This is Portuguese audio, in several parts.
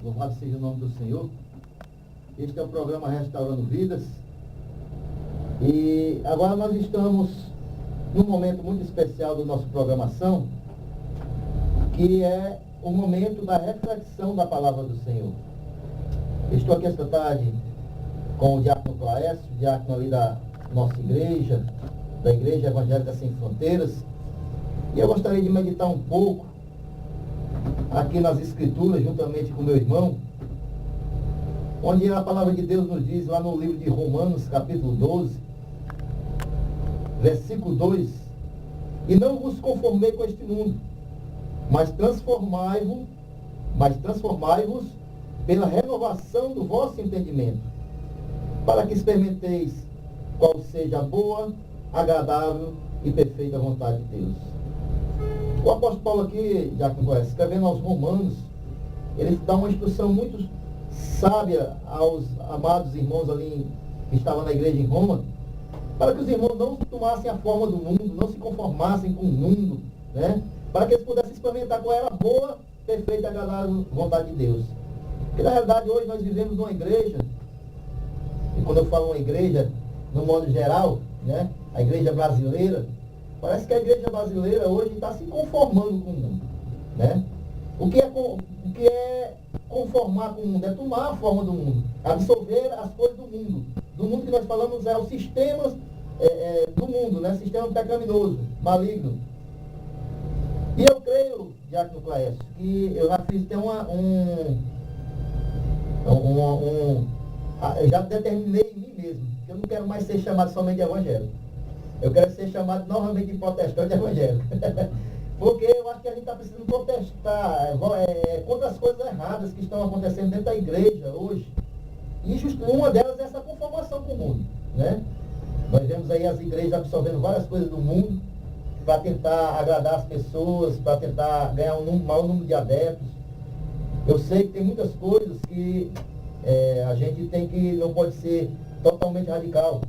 Louvado seja o nome do Senhor. Este é o programa Restaurando Vidas. E agora nós estamos num momento muito especial da nossa programação, que é o momento da reflexão da palavra do Senhor. Estou aqui esta tarde com o diácono Cláudio, diácono ali da nossa igreja, da Igreja Evangélica Sem Fronteiras. E eu gostaria de meditar um pouco aqui nas Escrituras, juntamente com meu irmão, onde a palavra de Deus nos diz, lá no livro de Romanos, capítulo 12, versículo 2, e não vos conformei com este mundo, mas transformai-vos pela renovação do vosso entendimento, para que experimenteis qual seja a boa, agradável e perfeita vontade de Deus. O apóstolo Paulo aqui, já conhece, escrevendo aos Romanos, ele dá uma instrução muito sábia aos amados irmãos ali que estavam na igreja em Roma, para que os irmãos não tomassem a forma do mundo, não se conformassem com o mundo, né? Para que eles pudessem experimentar qual era a boa, perfeita e agradável vontade de Deus. Porque na realidade hoje nós vivemos numa igreja, e quando eu falo uma igreja, no modo geral, né? A igreja brasileira, parece que a igreja brasileira hoje está se conformando com o mundo, né? O que é conformar com o mundo? É tomar a forma do mundo, absorver as coisas do mundo. Do mundo que nós falamos é os sistemas do mundo, né? Sistema pecaminoso, maligno. E eu creio, diácono Cláudio, que eu já fiz até eu já determinei em mim mesmo, que eu não quero mais ser chamado somente de evangélico. Eu quero ser chamado novamente de protestante evangélico. Porque eu acho que a gente está precisando protestar contra as coisas erradas que estão acontecendo dentro da igreja hoje. E uma delas é essa conformação com o mundo, né? Nós vemos aí as igrejas absorvendo várias coisas do mundo para tentar agradar as pessoas, para tentar ganhar um maior número de adeptos. Eu sei que tem muitas coisas que a gente não pode ser totalmente radical,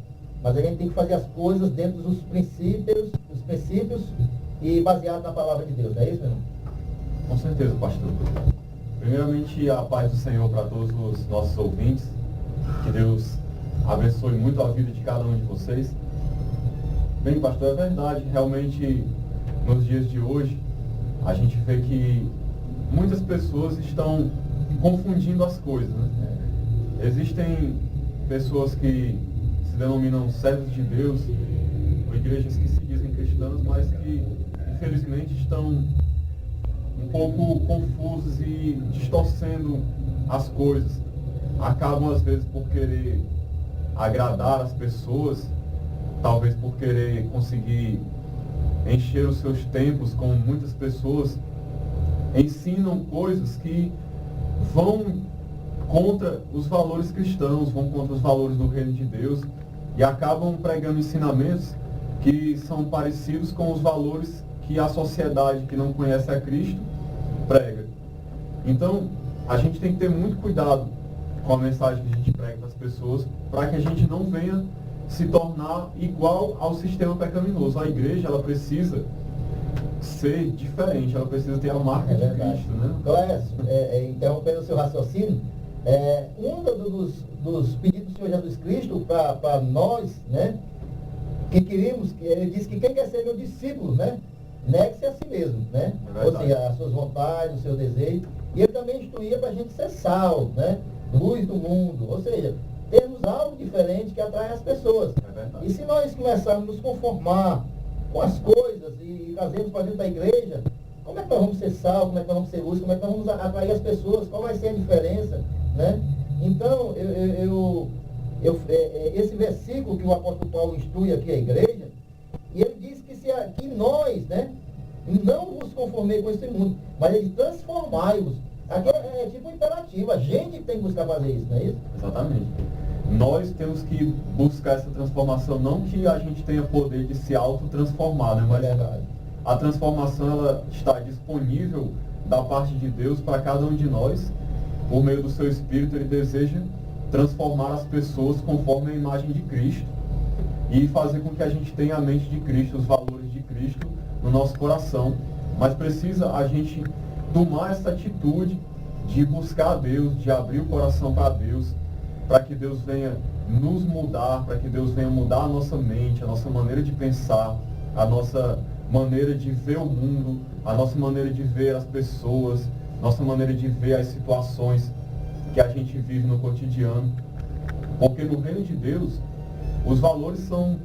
mas a gente tem que fazer as coisas dentro dos princípios e baseado na palavra de Deus. É isso, meu irmão? Com certeza, pastor. Primeiramente, a paz do Senhor para todos os nossos ouvintes. Que Deus abençoe muito a vida de cada um de vocês. Bem, pastor, é verdade. Realmente, nos dias de hoje, a gente vê que muitas pessoas estão confundindo as coisas, né? Existem pessoas que se denominam servos de Deus, ou igrejas que se dizem cristãs, mas que, infelizmente, estão um pouco confusos e distorcendo as coisas. Acabam, às vezes, por querer agradar as pessoas, talvez por querer conseguir encher os seus templos, como muitas pessoas ensinam coisas que vão contra os valores cristãos, vão contra os valores do reino de Deus e acabam pregando ensinamentos que são parecidos com os valores que a sociedade que não conhece a Cristo prega. Então, a gente tem que ter muito cuidado com a mensagem que a gente prega para as pessoas, para que a gente não venha se tornar igual ao sistema pecaminoso. A igreja, ela precisa ser diferente, ela precisa ter a marca de Cristo, né? Cláudio, interrompendo o seu raciocínio, um dos pedidos do Senhor Jesus Cristo para nós, né, que queríamos, ele disse que quem quer ser meu discípulo, né, negue-se a si mesmo, né? Ou seja, as suas vontades, o seu desejo. E ele também instruía para a gente ser sal, né? Luz do mundo. Ou seja, termos algo diferente que atrai as pessoas. E se nós começarmos a nos conformar com as coisas e trazermos para dentro da igreja, como é que nós vamos ser sal, como é que nós vamos ser luz, como é que nós vamos atrair as pessoas, qual vai ser a diferença, né? Então, esse versículo que o apóstolo Paulo instrui aqui a igreja, e ele diz que nós, né, não vos conformei com esse mundo, mas ele transformai-vos. Aqui é tipo um imperativo, a gente tem que buscar fazer isso, não é isso? Exatamente. Nós temos que buscar essa transformação, não que a gente tenha poder de se autotransformar, né? Mas a transformação, ela está disponível da parte de Deus para cada um de nós. Por meio do seu Espírito, Ele deseja transformar as pessoas conforme a imagem de Cristo e fazer com que a gente tenha a mente de Cristo, os valores de Cristo no nosso coração. Mas precisa a gente tomar essa atitude de buscar a Deus, de abrir o coração para Deus, para que Deus venha nos mudar, para que Deus venha mudar a nossa mente, a nossa maneira de pensar, a nossa maneira de ver o mundo, a nossa maneira de ver as pessoas, nossa maneira de ver as situações que a gente vive no cotidiano. Porque no reino de Deus, os valores são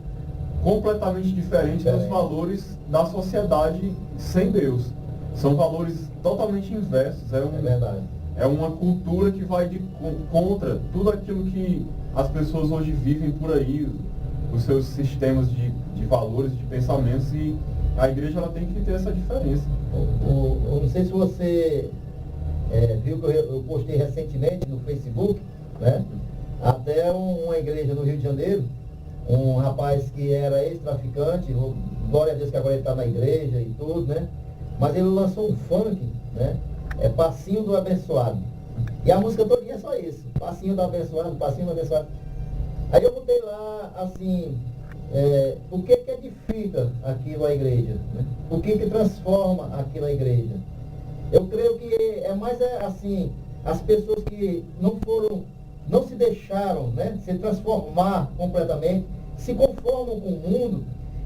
completamente diferentes dos valores da sociedade sem Deus. São valores totalmente inversos. É verdade. É uma cultura que vai contra tudo aquilo que as pessoas hoje vivem por aí, os seus sistemas de valores, de pensamentos, e a igreja ela tem que ter essa diferença. Eu não sei se você viu que eu postei recentemente no Facebook, né? Até uma igreja no Rio de Janeiro, um rapaz que era ex-traficante, glória a Deus que agora ele está na igreja e tudo, né? Mas ele lançou um funk, né? Passinho do Abençoado. E a música todinha é só isso, Passinho do Abençoado, Passinho do Abençoado. Aí eu botei lá, assim, o que edifica aquilo a igreja? Né? O que transforma aquilo a igreja? Eu creio que é mais assim, as pessoas que não se deixaram, né, se transformar completamente, se conformam com o mundo,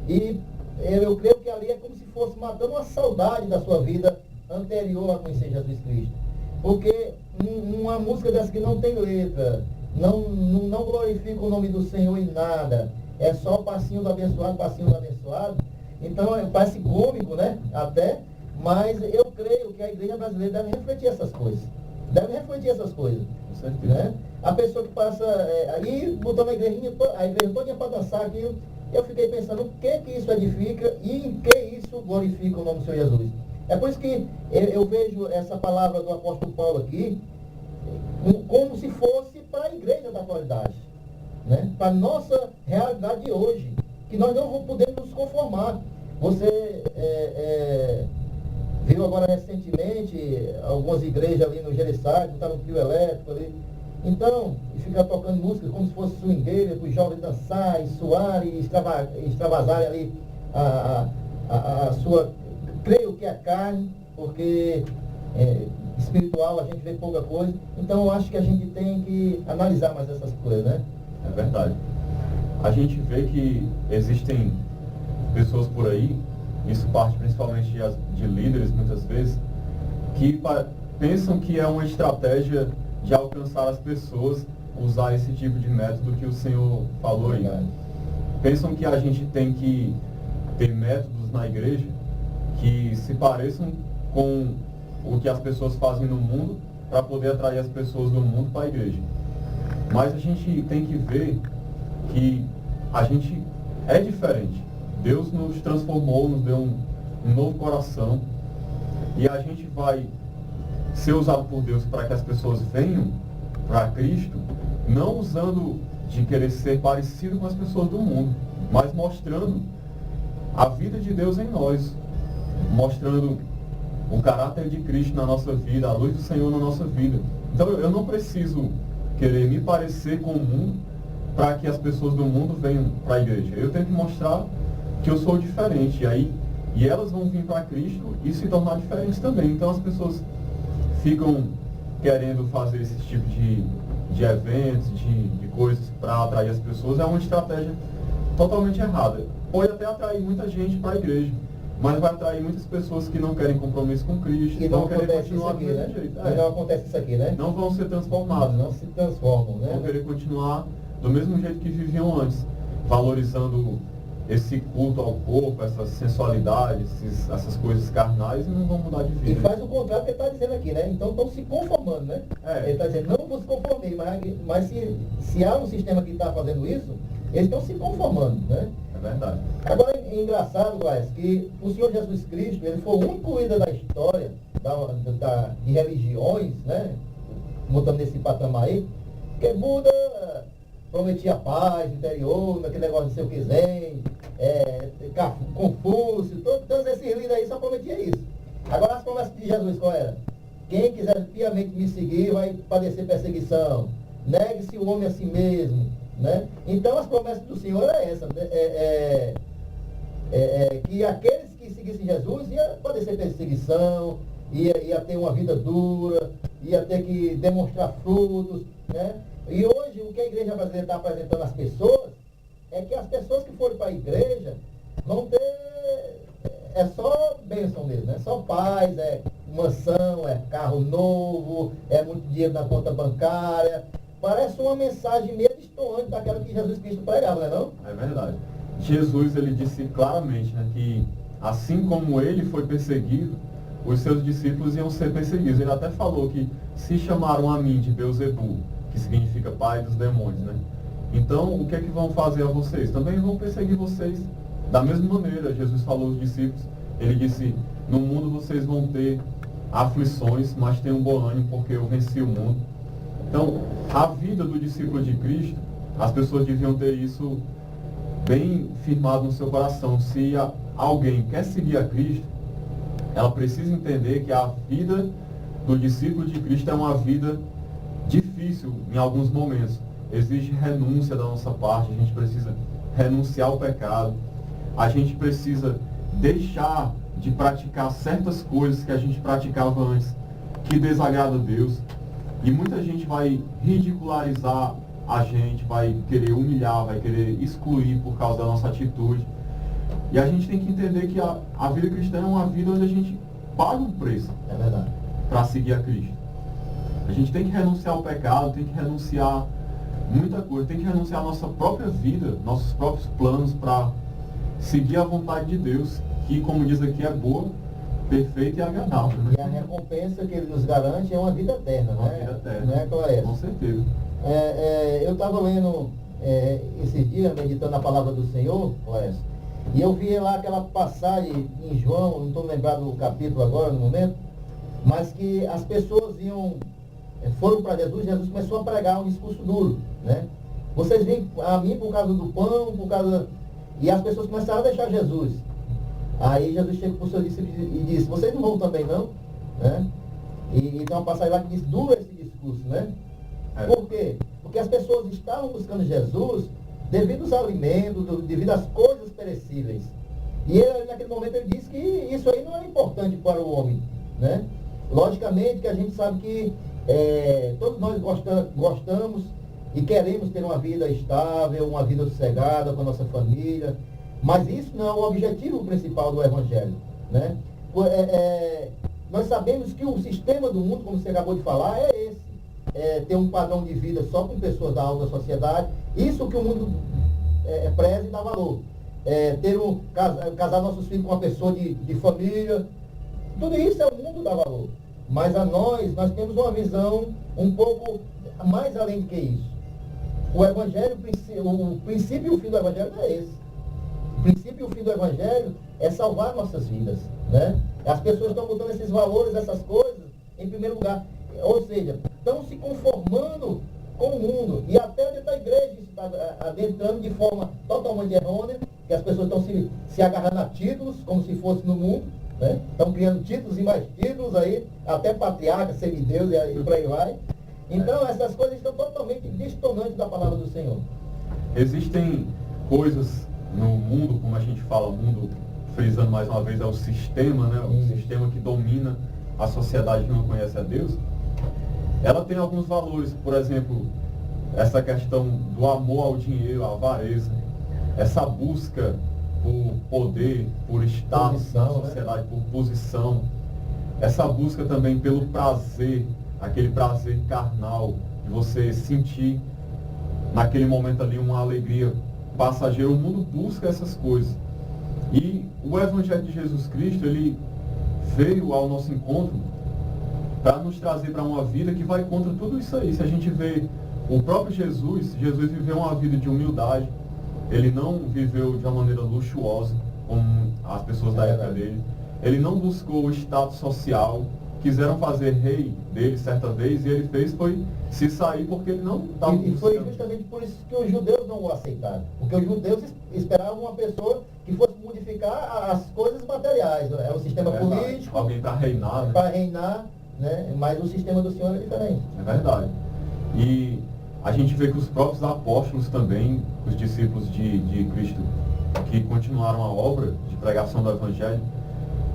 e eu creio que ali é como se fosse matando uma saudade da sua vida anterior a conhecer Jesus Cristo. Porque uma música dessa que não tem letra, não glorifica o nome do Senhor em nada, é só o passinho do abençoado, passinho do abençoado. Então parece cômico, né? Até, mas eu creio que a igreja brasileira deve refletir essas coisas. Né? A pessoa que passa aí, botando a igreja toda para dançar aquilo, eu fiquei pensando o que isso edifica e em que isso glorifica o nome do Senhor Jesus. É por isso que eu vejo essa palavra do apóstolo Paulo aqui como se fosse para a igreja da atualidade, né? Para a nossa realidade de hoje, que nós não podemos nos conformar. Você viu agora recentemente algumas igrejas ali no Gereçade, botaram um trio elétrico ali. Então, e ficar tocando música como se fosse swingueira, para os jovens dançar e suar e extravasarem ali a sua, creio que a carne, porque espiritual a gente vê pouca coisa. Então eu acho que a gente tem que analisar mais essas coisas, né? É verdade. A gente vê que existem pessoas por aí, isso parte principalmente de líderes muitas vezes, que pensam que é uma estratégia de alcançar as pessoas usar esse tipo de método que o Senhor falou aí. Pensam que a gente tem que ter métodos na igreja que se pareçam com o que as pessoas fazem no mundo para poder atrair as pessoas do mundo para a igreja. Mas a gente tem que ver que a gente é diferente. Deus nos transformou, nos deu um novo coração, e a gente vai ser usado por Deus para que as pessoas venham para Cristo, não usando de querer ser parecido com as pessoas do mundo, mas mostrando a vida de Deus em nós, mostrando o caráter de Cristo na nossa vida, a luz do Senhor na nossa vida. Então eu não preciso querer me parecer com o mundo para que as pessoas do mundo venham para a igreja. Eu tenho que mostrar que eu sou diferente, e elas vão vir para Cristo e se tornar diferentes também. Então as pessoas ficam querendo fazer esse tipo de eventos, de coisas para atrair as pessoas. É uma estratégia totalmente errada. Pode até atrair muita gente para a igreja, mas vai atrair muitas pessoas que não querem compromisso com Cristo, e não vão querer acontece continuar isso aqui, do mesmo né? jeito. Não acontece isso aqui, né? Não vão ser transformados, não se transformam, né? Vão querer continuar do mesmo jeito que viviam antes, valorizando esse culto ao corpo, essa sensualidade, essas coisas carnais, e não vão mudar de vida. E faz o contrário que ele está dizendo aqui, né? Então estão se conformando, né? Ele está dizendo, não vos conformei, mas se há um sistema que está fazendo isso, eles estão se conformando, né? É verdade. Agora é engraçado, Guás, que o Senhor Jesus Cristo, ele foi o único líder da história de religiões, né? Botando nesse patamar aí, que Buda prometia paz interior, naquele negócio de ser o que zen, Confúcio, todos esses líderes aí só prometiam isso. Agora as promessas de Jesus qual era? Quem quiser piamente me seguir vai padecer perseguição. Negue-se o homem a si mesmo. Né? Então as promessas do Senhor é essa, né? Que aqueles que seguissem Jesus iam padecer perseguição, ia ter uma vida dura, ia ter que demonstrar frutos, né? E hoje o que a igreja brasileira está apresentando às pessoas é que as pessoas que forem para a igreja vão ter, é só bênção mesmo, é só paz, é mansão, é carro novo, é muito dinheiro na conta bancária. Parece uma mensagem meio destoante daquela que Jesus Cristo pregava, não é não? É verdade. Jesus, ele disse claramente, né, que assim como ele foi perseguido, os seus discípulos iam ser perseguidos. Ele até falou que se chamaram a mim de Beelzebul, que significa pai dos demônios, né? Então, o que é que vão fazer a vocês? Também vão perseguir vocês. Da mesma maneira, Jesus falou aos discípulos, ele disse, no mundo vocês vão ter aflições, mas tenham bom ânimo, porque eu venci o mundo. Então, a vida do discípulo de Cristo, as pessoas deviam ter isso bem firmado no seu coração. Se alguém quer seguir a Cristo, ela precisa entender que a vida do discípulo de Cristo é uma vida difícil em alguns momentos. Exige renúncia da nossa parte, a gente precisa renunciar ao pecado, a gente precisa deixar de praticar certas coisas que a gente praticava antes, que desagrada a Deus. E muita gente vai ridicularizar a gente, vai querer humilhar, vai querer excluir por causa da nossa atitude. E a gente tem que entender que a vida cristã é uma vida onde a gente paga um preço para seguir a Cristo. A gente tem que renunciar ao pecado, tem que renunciar muita coisa, tem que renunciar à nossa própria vida, nossos próprios planos para seguir a vontade de Deus, que, como diz aqui, é boa, perfeita e agradável. Né? E a recompensa que ele nos garante é uma vida eterna, uma né? Vida eterna. Não é, Clécio? Com certeza. Eu estava lendo esses dias, meditando a palavra do Senhor, Clécio, e eu vi lá aquela passagem em João, não estou lembrado do capítulo agora, no momento, mas que as pessoas foram para Jesus, Jesus começou a pregar um discurso duro, né? Vocês vêm a mim por causa do pão, e as pessoas começaram a deixar Jesus. Aí Jesus chega para os seus discípulos e diz, vocês não vão também não? Né? E tem uma passagem lá que diz duro esse discurso, né? Por quê? Porque as pessoas estavam buscando Jesus devido aos alimentos, devido às coisas perecíveis. E ele, naquele momento, ele disse que isso aí não é importante para o homem, né? Logicamente que a gente sabe que todos nós gostamos e queremos ter uma vida estável, uma vida sossegada com a nossa família, mas isso não é o objetivo principal do Evangelho, né? Nós sabemos que o sistema do mundo, como você acabou de falar, é esse. Ter um padrão de vida só com pessoas da alta sociedade, isso que o mundo preza e dá valor. Casar nossos filhos com uma pessoa de família, tudo isso é o mundo dá valor. Mas nós temos uma visão um pouco mais além do que isso. O Evangelho, o princípio e o fim do Evangelho não é esse. O princípio e o fim do Evangelho é salvar nossas vidas, né? As pessoas estão botando esses valores, essas coisas, em primeiro lugar. Ou seja, estão se conformando com o mundo. E até dentro da igreja isso está adentrando de forma totalmente errônea, que as pessoas estão se agarrando a títulos, como se fosse no mundo, né? Estão criando títulos e mais títulos aí, até patriarca, semideus e por aí vai. Então essas coisas estão totalmente distonantes da palavra do Senhor. Existem coisas no mundo, como a gente fala, o mundo, frisando mais uma vez, é o sistema, né? O sistema que domina a sociedade que não conhece a Deus. Ela tem alguns valores, por exemplo, essa questão do amor ao dinheiro, a avareza, essa busca por poder, por status na sociedade, por posição, essa busca também pelo prazer, aquele prazer carnal, de você sentir naquele momento ali uma alegria passageira. O mundo busca essas coisas. E o Evangelho de Jesus Cristo, ele veio ao nosso encontro para nos trazer para uma vida que vai contra tudo isso aí. Se a gente vê o próprio Jesus viveu uma vida de humildade. Ele não viveu de uma maneira luxuosa, como as pessoas da época dele. Ele não buscou o status social. Quiseram fazer rei dele certa vez, e ele foi se sair porque ele não estava buscando. E foi justamente por isso que os judeus não o aceitaram. Porque os judeus esperavam uma pessoa que fosse modificar as coisas materiais. É um sistema político. Alguém para reinar. Né? Para reinar, né? Mas o sistema do Senhor é diferente. É verdade. E a gente vê que os próprios apóstolos também, os discípulos de Cristo, que continuaram a obra de pregação do Evangelho,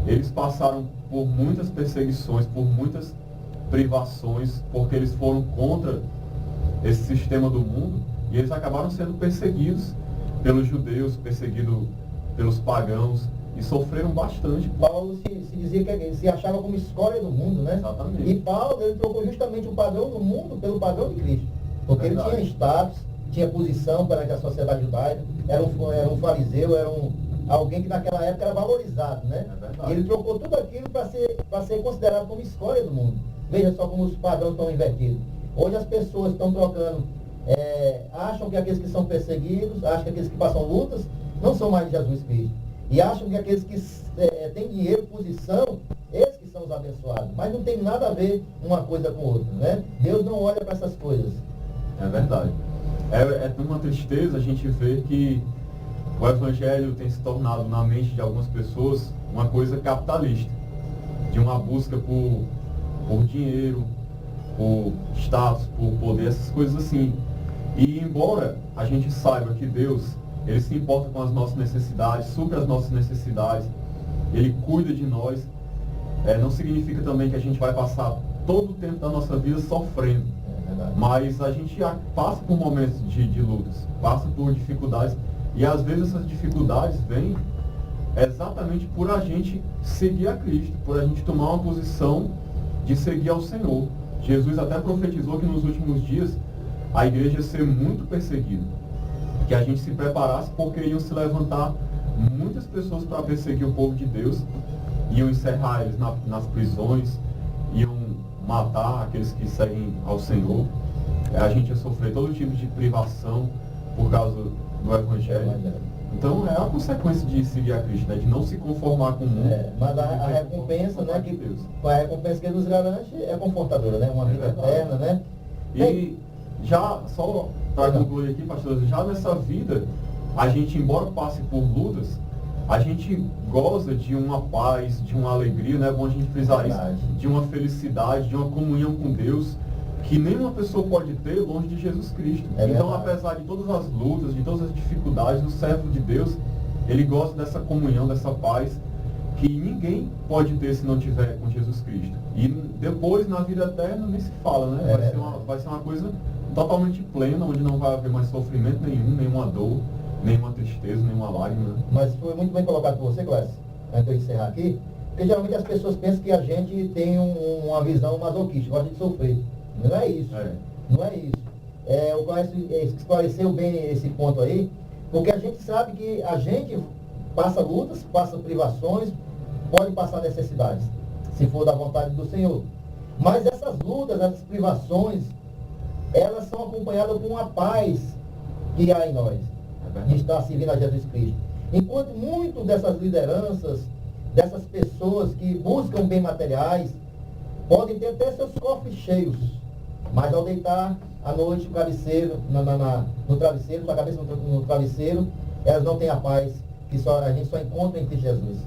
eles passaram por muitas perseguições, por muitas privações, porque eles foram contra esse sistema do mundo e eles acabaram sendo perseguidos pelos judeus, perseguidos pelos pagãos e sofreram bastante. Paulo se dizia que ele se achava como escória do mundo, né? Exatamente. E Paulo, ele trocou justamente o padrão do mundo pelo padrão de Cristo. Porque Verdade. ele tinha status, tinha posição perante a sociedade judaica, era um fariseu, era alguém que naquela época era valorizado, né? É E ele trocou tudo aquilo para ser considerado como escória do mundo. Veja só como os padrões estão invertidos. Hoje as pessoas estão trocando, acham que aqueles que são perseguidos, acham que aqueles que passam lutas, não são mais de Jesus Cristo. E acham que aqueles que têm dinheiro, posição, esses que são os abençoados. Mas não tem nada a ver uma coisa com outra, né? Deus não olha para essas coisas. É verdade. É uma tristeza a gente ver que o Evangelho tem se tornado na mente de algumas pessoas uma coisa capitalista, de uma busca por dinheiro, por status, por poder, essas coisas assim. E embora a gente saiba que Deus, Ele se importa com as nossas necessidades, supre as nossas necessidades, Ele cuida de nós, não significa também que a gente vai passar todo o tempo da nossa vida sofrendo. Mas a gente passa por momentos de lutas, passa por dificuldades, e às vezes essas dificuldades vêm exatamente por a gente seguir a Cristo, por a gente tomar uma posição de seguir ao Senhor. Jesus até profetizou que nos últimos dias a igreja ia ser muito perseguida, que a gente se preparasse porque iam se levantar muitas pessoas para perseguir o povo de Deus, iam encerrar eles nas prisões, iam matar aqueles que seguem ao Senhor. A gente ia sofrer todo tipo de privação por causa do Evangelho. Então é a consequência de seguir a Cristo, né? De não se conformar com o mundo. Mas a recompensa, né, a recompensa que ele nos garante é confortadora, né? Uma vida eterna, né? E já, só para concluir aqui, pastor, já nessa vida, a gente, embora passe por lutas, a gente goza de uma paz, de uma alegria, né? É bom a gente frisar isso, de uma felicidade, de uma comunhão com Deus, que nenhuma pessoa pode ter longe de Jesus Cristo. Então, apesar de todas as lutas, de todas as dificuldades, o servo de Deus, ele gosta dessa comunhão, dessa paz, que ninguém pode ter se não tiver com Jesus Cristo. E depois, na vida eterna, nem se fala, né? Vai ser uma coisa totalmente plena, onde não vai haver mais sofrimento nenhum, nenhuma dor, nenhuma tristeza, nenhuma lágrima. Mas foi muito bem colocado por você, Clécio, antes de eu encerrar aqui, porque geralmente as pessoas pensam que a gente tem uma visão masoquista, gosta de sofrer. Não é isso. Não é isso. O Clécio esclareceu bem esse ponto aí, porque a gente sabe que a gente passa lutas, passa privações, pode passar necessidades, se for da vontade do Senhor. Mas essas lutas, essas privações, elas são acompanhadas com uma paz que há em nós, de estar servindo a Jesus Cristo. Enquanto muito dessas lideranças, dessas pessoas que buscam bem materiais, podem ter até seus cofres cheios, mas ao deitar à noite o travesseiro, no travesseiro, sua cabeça no travesseiro, elas não têm a paz que a gente só encontra em Cristo Jesus.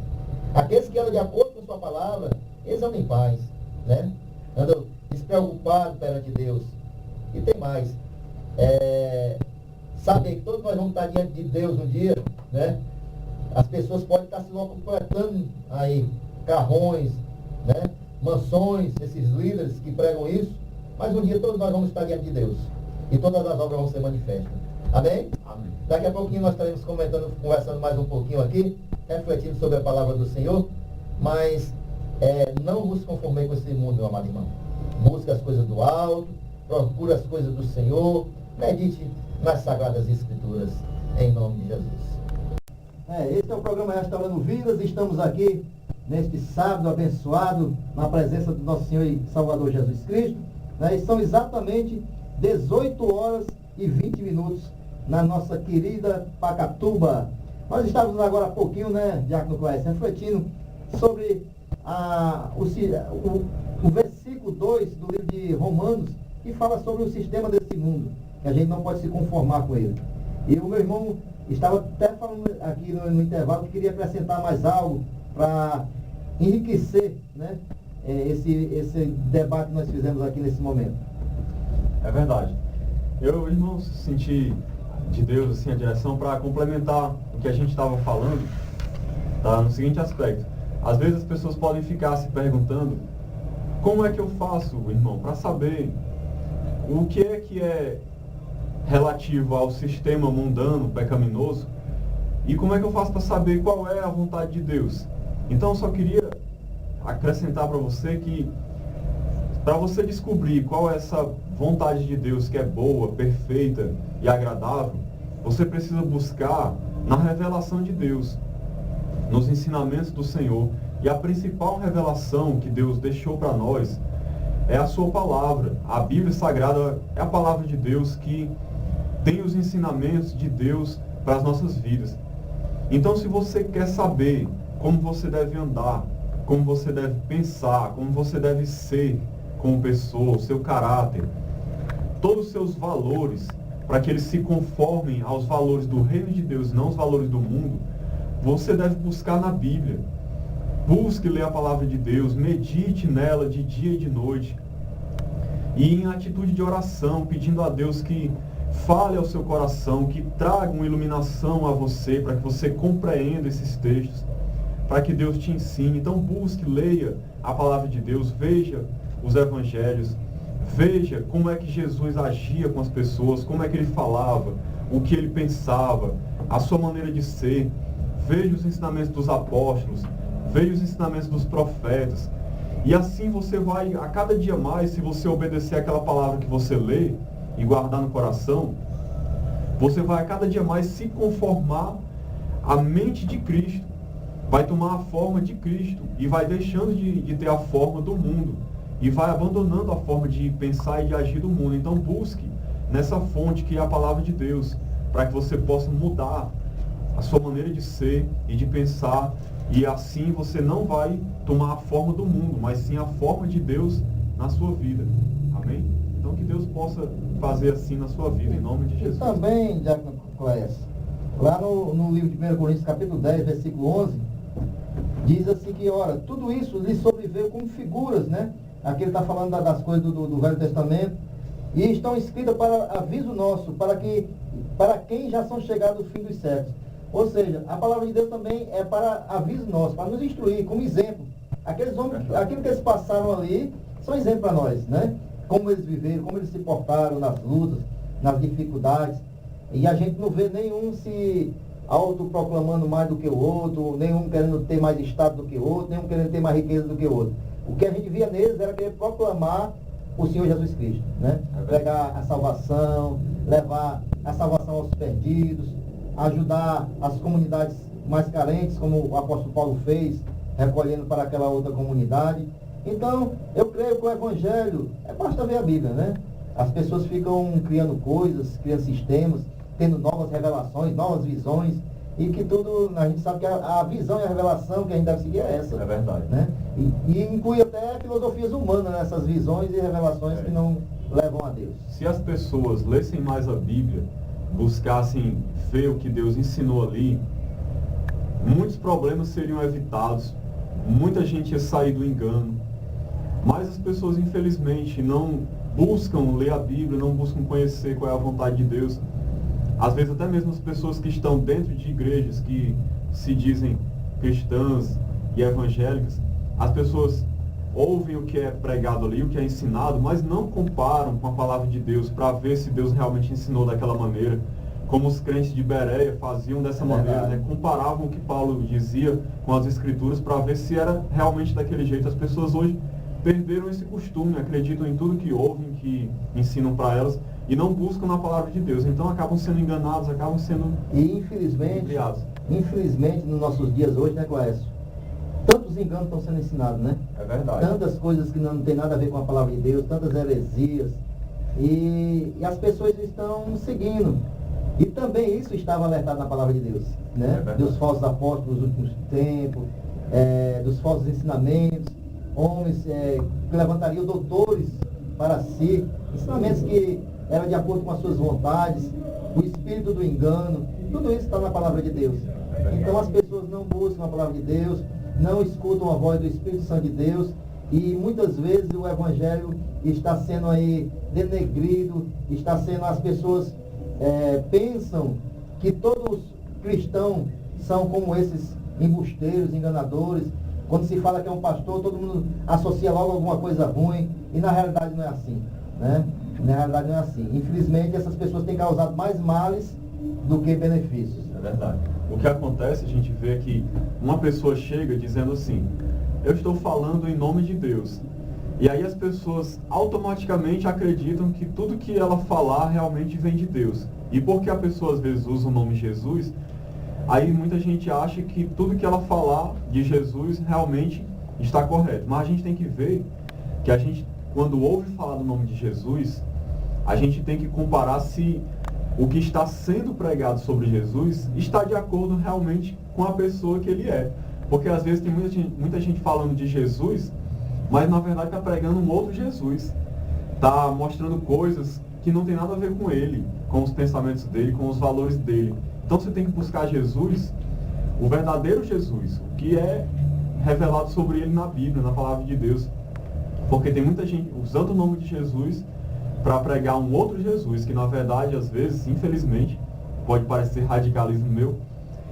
Aqueles que andam de acordo com sua palavra, eles andam em paz, né? Andam despreocupados perante Deus. E tem mais. Sabe que todos nós vamos estar diante de Deus um dia, né? As pessoas podem estar se completando aí, carrões, né? Mansões, esses líderes que pregam isso, mas um dia todos nós vamos estar diante de Deus. E todas as obras vão ser manifestas. Amém? Amém. Daqui a pouquinho nós estaremos conversando mais um pouquinho aqui, refletindo sobre a palavra do Senhor, mas não vos conformei com esse mundo, meu amado irmão. Busque as coisas do alto, procure as coisas do Senhor, medite nas Sagradas Escrituras, em nome de Jesus. Esse é o programa Restaurando Vidas. Estamos aqui neste sábado abençoado, na presença do nosso Senhor e Salvador Jesus Cristo, né? E são exatamente 18 horas e 20 minutos na nossa querida Pacatuba. Nós estávamos agora há pouquinho, né, Diácono Clécio, refletindo sobre o versículo 2 do livro de Romanos, que fala sobre o sistema desse mundo, que a gente não pode se conformar com ele. E o meu irmão estava até falando aqui no intervalo que queria acrescentar mais algo para enriquecer, né, esse debate que nós fizemos aqui nesse momento. É verdade. Eu, irmão, senti de Deus assim, a direção para complementar o que a gente estava falando, tá, no seguinte aspecto. Às vezes as pessoas podem ficar se perguntando como é que eu faço, irmão, para saber o que é relativo ao sistema mundano, pecaminoso, e como é que eu faço para saber qual é a vontade de Deus? Então, eu só queria acrescentar para você que, para você descobrir qual é essa vontade de Deus que é boa, perfeita e agradável, você precisa buscar na revelação de Deus, nos ensinamentos do Senhor. E a principal revelação que Deus deixou para nós é a sua palavra. A Bíblia Sagrada é a palavra de Deus que tem os ensinamentos de Deus para as nossas vidas. Então, se você quer saber como você deve andar, como você deve pensar, como você deve ser como pessoa, o seu caráter, todos os seus valores, para que eles se conformem aos valores do reino de Deus, não aos valores do mundo, você deve buscar na Bíblia. Busque ler a palavra de Deus, medite nela de dia e de noite. E em atitude de oração, pedindo a Deus que fale ao seu coração, que traga uma iluminação a você, para que você compreenda esses textos, para que Deus te ensine. Então busque, leia a palavra de Deus, veja os evangelhos, veja como é que Jesus agia com as pessoas, como é que ele falava, o que ele pensava, a sua maneira de ser. Veja os ensinamentos dos apóstolos, veja os ensinamentos dos profetas. E assim você vai, a cada dia mais, se você obedecer aquela palavra que você lê e guardar no coração, você vai a cada dia mais se conformar à mente de Cristo. Vai tomar a forma de Cristo e vai deixando de ter a forma do mundo. E vai abandonando a forma de pensar e de agir do mundo. Então busque nessa fonte que é a palavra de Deus, para que você possa mudar a sua maneira de ser e de pensar, e assim você não vai tomar a forma do mundo, mas sim a forma de Deus na sua vida. Amém? Então que Deus possa fazer assim na sua vida, em nome de Jesus. E também, Diácono Clécio, lá no livro de 1 Coríntios, capítulo 10, versículo 11, diz assim que, ora, tudo isso lhe sobreveio como figuras, né? Aqui ele está falando das coisas do Velho Testamento, e estão escritas para aviso nosso, para quem já são chegados o fim dos séculos. Ou seja, a palavra de Deus também é para aviso nosso, para nos instruir, como exemplo. Aqueles homens, aquilo que eles passaram ali, são exemplo para nós, né? Como eles viveram, como eles se portaram nas lutas, nas dificuldades. E a gente não vê nenhum se autoproclamando mais do que o outro, nenhum querendo ter mais estado do que o outro, nenhum querendo ter mais riqueza do que o outro. O que a gente via neles era querer proclamar o Senhor Jesus Cristo, né? Pregar a salvação, levar a salvação aos perdidos, ajudar as comunidades mais carentes, como o apóstolo Paulo fez, recolhendo para aquela outra comunidade. Então, eu creio que o Evangelho, basta ver a Bíblia, né? As pessoas ficam criando coisas, criando sistemas, tendo novas revelações, novas visões, e que tudo, a gente sabe que a visão e a revelação que a gente deve seguir é essa. É verdade. Né? E inclui até filosofias humanas nessas visões e revelações que não levam a Deus. Se as pessoas lessem mais a Bíblia, buscassem ver o que Deus ensinou ali, muitos problemas seriam evitados, muita gente ia sair do engano. Mas as pessoas, infelizmente, não buscam ler a Bíblia, não buscam conhecer qual é a vontade de Deus. Às vezes até mesmo as pessoas que estão dentro de igrejas que se dizem cristãs e evangélicas, as pessoas ouvem o que é pregado ali, o que é ensinado, mas não comparam com a palavra de Deus para ver se Deus realmente ensinou daquela maneira, como os crentes de Bereia faziam dessa maneira, né? Comparavam o que Paulo dizia com as Escrituras para ver se era realmente daquele jeito. As pessoas hoje perderam esse costume, acreditam em tudo que ouvem, que ensinam para elas, e não buscam na palavra de Deus. Então acabam sendo enganados, acabam sendo infelizmente nos nossos dias hoje, né, Clécio? Tantos enganos estão sendo ensinados, né? É verdade. Tantas coisas que não tem nada a ver com a palavra de Deus, tantas heresias. E as pessoas estão seguindo. E também isso estava alertado na palavra de Deus, né? Dos falsos apóstolos nos últimos tempos, dos falsos ensinamentos, homens que levantariam doutores para si, ensinamentos que eram de acordo com as suas vontades, o espírito do engano, tudo isso está na palavra de Deus. Então as pessoas não buscam a palavra de Deus, não escutam a voz do Espírito Santo de Deus, e muitas vezes o Evangelho está sendo aí denegrido, as pessoas pensam que todos cristãos são como esses embusteiros, enganadores, Quando se fala que é um pastor, todo mundo associa logo alguma coisa ruim, e na realidade não é assim, né? Na realidade não é assim. Infelizmente, essas pessoas têm causado mais males do que benefícios. É verdade. O que acontece, a gente vê que uma pessoa chega dizendo assim, eu estou falando em nome de Deus. E aí as pessoas automaticamente acreditam que tudo que ela falar realmente vem de Deus. E porque a pessoa às vezes usa o nome Jesus, aí muita gente acha que tudo que ela falar de Jesus realmente está correto. Mas a gente tem que ver que a gente, quando ouve falar do nome de Jesus, a gente tem que comparar se o que está sendo pregado sobre Jesus está de acordo realmente com a pessoa que ele é. Porque às vezes tem muita gente falando de Jesus, mas na verdade está pregando um outro Jesus. Está mostrando coisas que não tem nada a ver com ele, com os pensamentos dele, com os valores dele. Então você tem que buscar Jesus, o verdadeiro Jesus, o que é revelado sobre ele na Bíblia, na palavra de Deus. Porque tem muita gente usando o nome de Jesus para pregar um outro Jesus, que na verdade, às vezes, infelizmente, pode parecer radicalismo meu,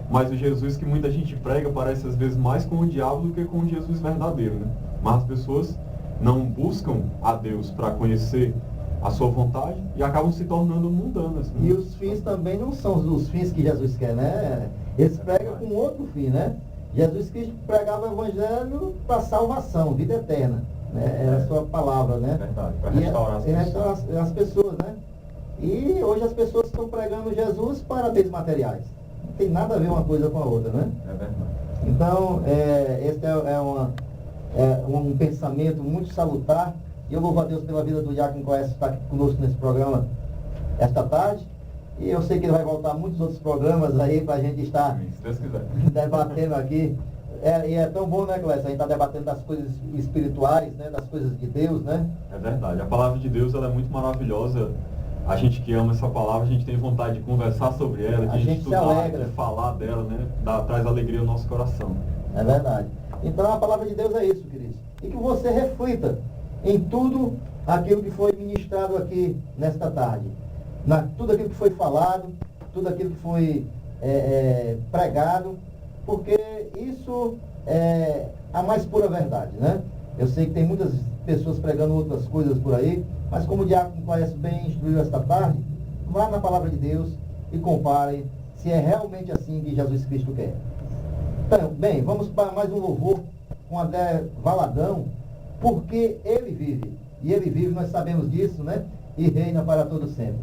mas o Jesus que muita gente prega parece às vezes mais com o diabo do que com o Jesus verdadeiro, né? Mas as pessoas não buscam a Deus para conhecer a sua vontade e acabam se tornando mundanas. E os fins também não são os fins que Jesus quer, né? Eles pregam com outro fim, né? Jesus Cristo pregava o evangelho para salvação, vida eterna, né? É a sua palavra, né? Verdade, para restaurar as pessoas, né? E hoje as pessoas estão pregando Jesus para bens materiais. Não tem nada a ver uma coisa com a outra, né? É verdade. Então, esse é um pensamento muito salutar. E eu louvo a Deus pela vida do Diácono Coécio, que está aqui conosco nesse programa esta tarde. E eu sei que ele vai voltar a muitos outros programas aí para a gente estar Se Deus quiser. debatendo aqui. E é tão bom, né, Clécio? A gente está debatendo das coisas espirituais, né, das coisas de Deus, né? É verdade. A palavra de Deus ela é muito maravilhosa. A gente que ama essa palavra, a gente tem vontade de conversar sobre ela, A de gente estudar, se alegra. de falar dela, né? Traz alegria ao nosso coração. É verdade. Então a palavra de Deus é isso, queridos. E que você reflita em tudo aquilo que foi ministrado aqui nesta tarde. Tudo aquilo que foi falado, tudo aquilo que foi pregado, porque isso é a mais pura verdade, né? Eu sei que tem muitas pessoas pregando outras coisas por aí, mas como o Diácono Coécio bem instruiu esta tarde, vá na palavra de Deus e compare se é realmente assim que Jesus Cristo quer. Então, bem, vamos para mais um louvor com André Valadão, porque ele vive. E ele vive, nós sabemos disso, né? E reina para todo sempre.